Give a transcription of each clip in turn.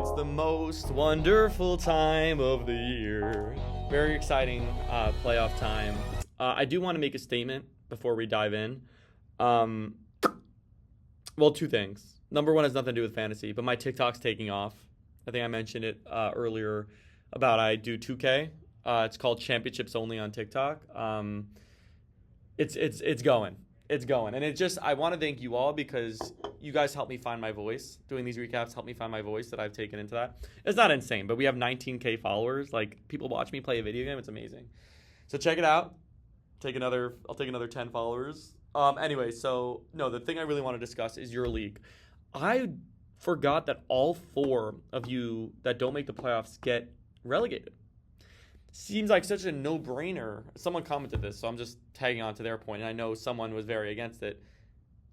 It's the most wonderful time of the year. Very exciting playoff time. I do want to make a statement before we dive in. Um, well, two things. Number one has nothing to do with fantasy, but my TikTok's taking off. I think I mentioned it earlier about I do 2K. It's called Championships Only on TikTok. It's going. It's going. And I want to thank you all because you guys helped me find my voice. Doing these recaps helped me find my voice that I've taken into that. It's not insane, but we have 19K followers. Like, people watch me play a video game. It's amazing. So check it out. I'll take another 10 followers. Anyway, so no, the thing I really want to discuss is your league. I forgot that all four of you that don't make the playoffs get relegated. Seems like such a no-brainer. Someone commented this, so I'm just tagging on to their point, and I know someone was very against it.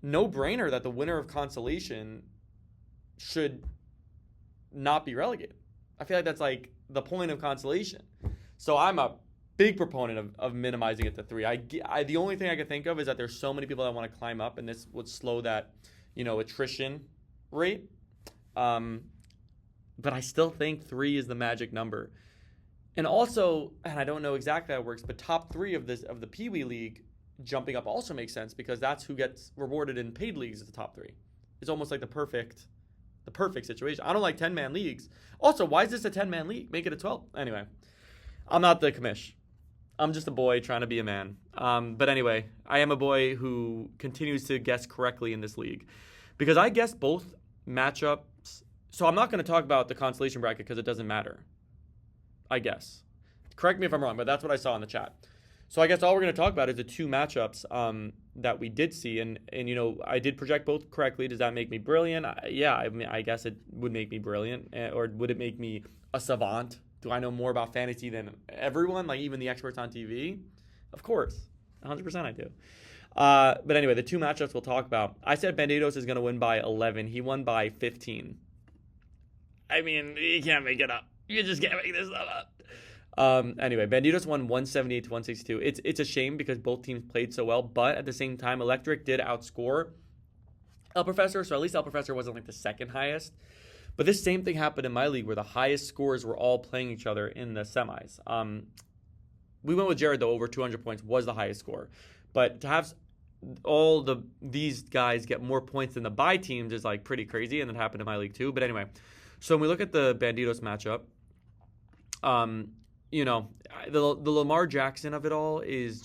No-brainer that the winner of consolation should not be relegated. I feel like that's like the point of consolation. So I'm a big proponent of minimizing it to 3. The only thing I can think of is that there's so many people that want to climb up, and this would slow that, attrition rate. But I still think 3 is the magic number. And also, and I don't know exactly how it works, but top 3 of the Pee Wee League jumping up also makes sense because that's who gets rewarded in paid leagues as the top 3. It's almost like the perfect situation. I don't like 10-man leagues. Also, why is this a 10-man league? Make it a 12. Anyway, I'm not the commish. I'm just a boy trying to be a man. But anyway, I am a boy who continues to guess correctly in this league because I guessed both matchups. So I'm not going to talk about the consolation bracket because it doesn't matter. I guess. Correct me if I'm wrong, but that's what I saw in the chat. So I guess all we're going to talk about is the 2 matchups that we did see. And I did project both correctly. Does that make me brilliant? Yeah, I guess it would make me brilliant. Or would it make me a savant? Do I know more about fantasy than everyone, like even the experts on TV? Of course. 100% I do. But anyway, the 2 matchups we'll talk about. I said Bandidos is going to win by 11. He won by 15. I mean, you can't make it up. You just can't make this stuff up. Anyway, Bandidos won 178 to 162. It's a shame because both teams played so well, but at the same time, Electric did outscore El Professor, so at least El Professor wasn't like the second highest. But this same thing happened in my league where the highest scores were all playing each other in the semis. We went with Jared, though, over 200 points was the highest score. But to have these guys get more points than the bye teams is like pretty crazy, and that happened in my league too. But anyway, so when we look at the Bandidos matchup, the Lamar Jackson of it all is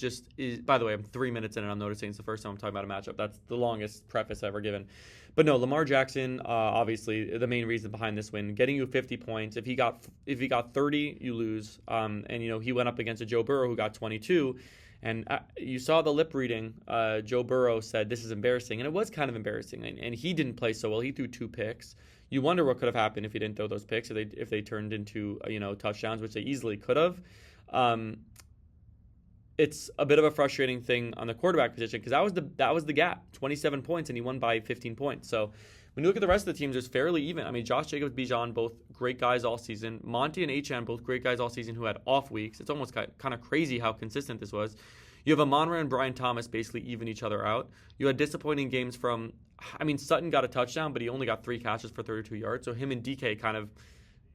by the way, I'm 3 minutes in and I'm noticing it's the first time I'm talking about a matchup. That's the longest preface ever given. But no, Lamar Jackson, obviously the main reason behind this win, getting you 50 points. If he got 30, you lose. And he went up against a Joe Burrow who got 22. And you saw the lip reading. Joe Burrow said, "This is embarrassing." And it was kind of embarrassing. And he didn't play so well. He threw 2 picks. You wonder what could have happened if he didn't throw those picks, if they turned into touchdowns, which they easily could have. It's a bit of a frustrating thing on the quarterback position because that was the gap, 27 points, and he won by 15 points. So when you look at the rest of the teams, it's fairly even. I mean, Josh Jacobs, Bijan, both great guys all season. Monty and Achan, both great guys all season who had off weeks. It's almost kind of crazy how consistent this was. You have Amon-Ra and Brian Thomas basically even each other out. You had disappointing games from, Sutton got a touchdown, but he only got 3 catches for 32 yards. So him and DK kind of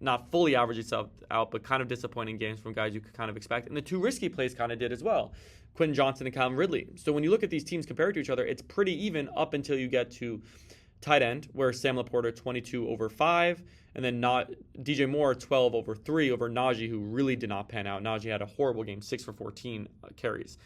not fully average itself out, but kind of disappointing games from guys you could kind of expect. And the 2 risky plays kind of did as well. Quentin Johnson and Calvin Ridley. So when you look at these teams compared to each other, it's pretty even up until you get to tight end, where Sam Laporta 22 over 5, and then DJ Moore 12 over 3 over Najee, who really did not pan out. Najee had a horrible game, 6 for 14 carries.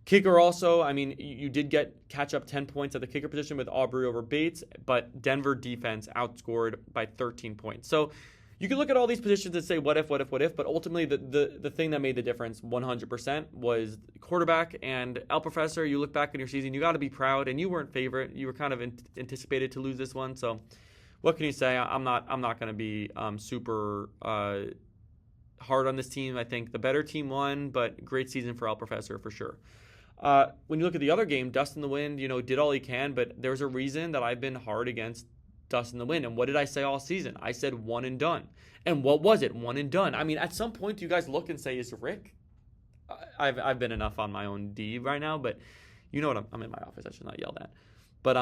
Kicker also, you did catch up 10 points at the kicker position with Aubrey over Bates, but Denver defense outscored by 13 points. So you can look at all these positions and say, what if, but ultimately the thing that made the difference 100% was quarterback. And El Professor, you look back in your season, you got to be proud, and you weren't favorite. You were kind of anticipated to lose this one. So what can you say? I'm not going to be super hard on this team. I think the better team won, but great season for El Professor for sure. When you look at the other game, Dust in the Wind, did all he can, but there's a reason that I've been hard against Dust in the Wind. And what did I say all season? I said one and done. And what was it? One and done. At some point, do you guys look and say, is Rick? I've been enough on my own D right now, but you know what? I'm in my office. I should not yell that. But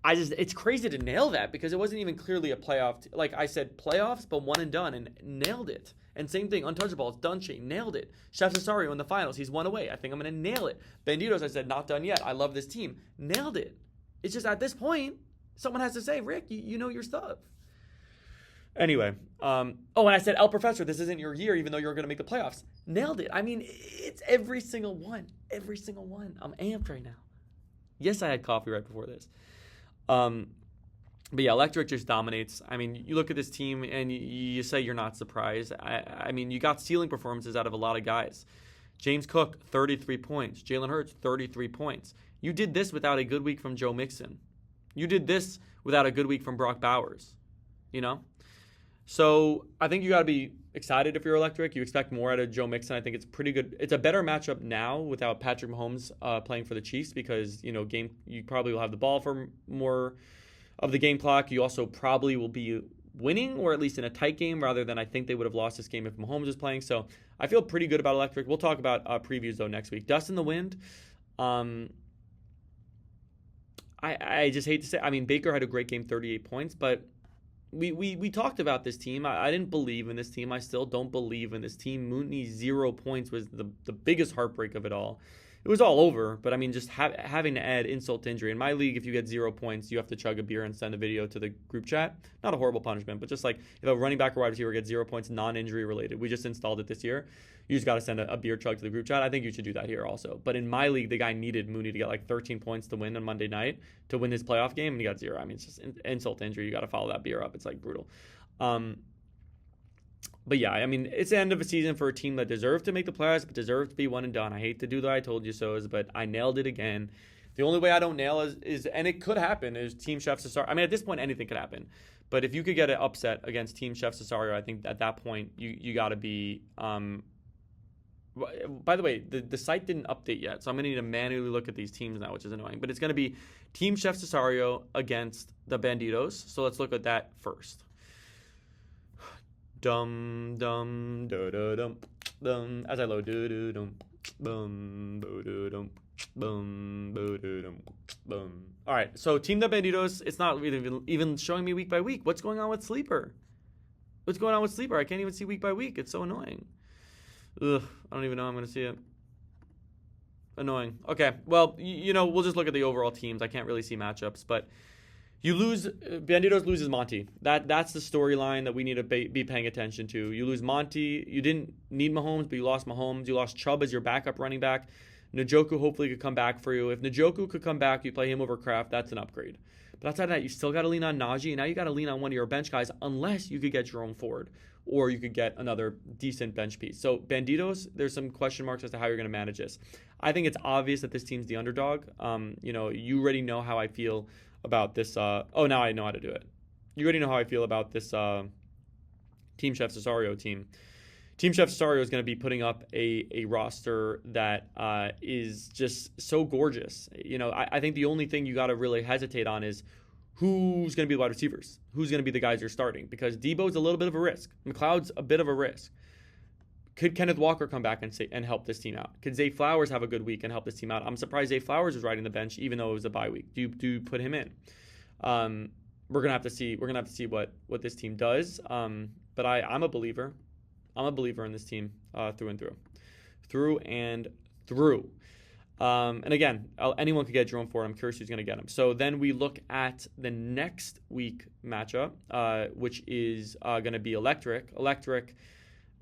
it's crazy to nail that because it wasn't even clearly a playoff. Like I said, playoffs, but one and done, and nailed it. And same thing, Untouchables, Dunche, nailed it. Chef Cesario in the finals, he's one away. I think I'm going to nail it. Banditos, I said, not done yet. I love this team. Nailed it. It's just at this point, someone has to say, Rick, you know your stuff. Anyway, and I said, El Professor, this isn't your year, even though you're going to make the playoffs. Nailed it. I mean, it's every single one. Every single one. I'm amped right now. Yes, I had coffee right before this. But yeah, Electric just dominates. I mean, you look at this team and you say you're not surprised. I mean, you got ceiling performances out of a lot of guys. James Cook, 33 points. Jalen Hurts, 33 points. You did this without a good week from Joe Mixon. You did this without a good week from Brock Bowers. You know? So I think you got to be excited if you're Electric. You expect more out of Joe Mixon. I think it's pretty good. It's a better matchup now without Patrick Mahomes playing for the Chiefs because, you probably will have the ball for more of the game clock. You also probably will be winning or at least in a tight game rather than I think they would have lost this game if Mahomes was playing. So I feel pretty good about Electric. We'll talk about previews, though, next week. Dust in the wind. I just hate to say, I mean, Baker had a great game, 38 points, but we talked about this team. I didn't believe in this team. I still don't believe in this team. Mooney, 0 points was the biggest heartbreak of it all. It was all over, but I mean, just having to add insult to injury. In my league, if you get 0 points, you have to chug a beer and send a video to the group chat. Not a horrible punishment, but just like if a running back or wide receiver gets 0 points, non-injury related. We just installed it this year. You just got to send a beer chug to the group chat. I think you should do that here also. But in my league, the guy needed Mooney to get like 13 points to win on Monday night to win his playoff game, and he got 0. I mean, it's just insult to injury. You got to follow that beer up. It's like brutal. But yeah, I mean, it's the end of a season for a team that deserved to make the playoffs, but deserved to be one and done. I hate to do the I told you so's, but I nailed it again. The only way I don't nail is and it could happen, is Team Chef Cesario. I mean, at this point, anything could happen. But if you could get an upset against Team Chef Cesario, I think at that point, you got to be... by the way, the site didn't update yet, so I'm going to need to manually look at these teams now, which is annoying. But it's going to be Team Chef Cesario against the Banditos. So let's look at that first. Dum dum do do dum dum as I load do do dum bum bo do dum bum bo do dum bum. All right, so Team the Banditos. It's not even showing me week by week. What's going on with Sleeper? What's going on with Sleeper? I can't even see week by week. It's so annoying. Ugh, I don't even know how I'm gonna see it. Annoying. Okay, well, we'll just look at the overall teams. I can't really see matchups, but. You lose, Banditos loses Monty. That's the storyline that we need to be paying attention to. You lose Monty. You didn't need Mahomes, but you lost Mahomes. You lost Chubb as your backup running back. Njoku hopefully could come back for you. If Njoku could come back, you play him over Kraft. That's an upgrade. But outside of that, you still got to lean on Najee. And now you got to lean on one of your bench guys unless you could get Jerome Ford or you could get another decent bench piece. So Banditos, there's some question marks as to how you're going to manage this. I think it's obvious that this team's the underdog. You already know how I feel about this. Now I know how to do it. You already know how I feel about this Team Chef Cesario team. Team Chef Cesario is going to be putting up a roster that is just so gorgeous. I think the only thing you got to really hesitate on is who's going to be the wide receivers. Who's going to be the guys you're starting? Because Debo's a little bit of a risk. McLeod's a bit of a risk. Could Kenneth Walker come back and help this team out? Could Zay Flowers have a good week and help this team out? I'm surprised Zay Flowers is riding the bench, even though it was a bye week. Do you put him in? We're gonna have to see. We're gonna have to see what this team does. But I'm a believer. I'm a believer in this team through and through. And again, anyone could get Jerome Ford. I'm curious who's going to get him. So then we look at the next week matchup, which is going to be Electric. Electric.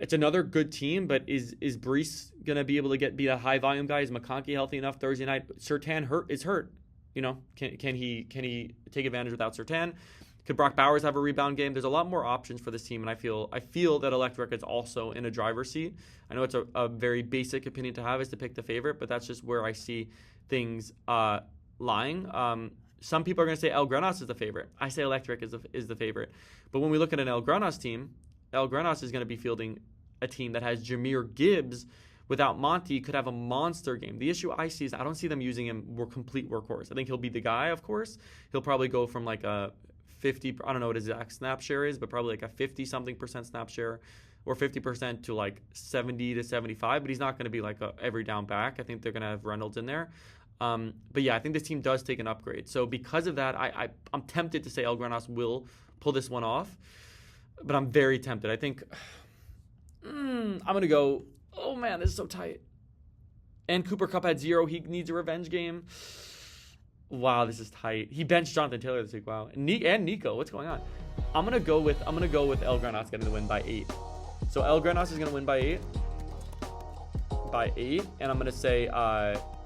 It's another good team, but is Brees going to be able to be a high volume guy? Is McConkey healthy enough Thursday night? Surtain is hurt. Can he take advantage without Surtain? Could Brock Bowers have a rebound game? There's a lot more options for this team, and I feel that Electric is also in a driver's seat. I know it's a very basic opinion to have is to pick the favorite, but that's just where I see things lying. Some people are going to say El Grenas is the favorite. I say Electric is the favorite. But when we look at an El Grenas team, El Grenas is going to be fielding a team that has Jahmyr Gibbs. Without Monty, could have a monster game. The issue I see is I don't see them using him complete workhorse. I think he'll be the guy, of course. He'll probably go from like a 50, I don't know what his exact snap share is, but probably like a 50-something% snap share or 50% to like 70 to 75, but he's not going to be like a every down back. I think they're going to have Reynolds in there. But yeah, I think this team does take an upgrade. So because of that, I'm tempted to say El Granas will pull this one off, but I'm very tempted. I think I'm going to go, oh man, this is so tight. And Cooper Kupp had 0. He needs a revenge game. Wow, this is tight. He benched Jonathan Taylor this week. Wow. And Nico, what's going on? I'm gonna go with El Granas getting the win by 8. So El Granas is gonna win by 8. And I'm gonna say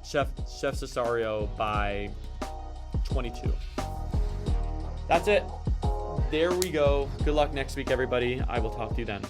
Chef Cesario by 22. That's it. There we go. Good luck next week, everybody. I will talk to you then.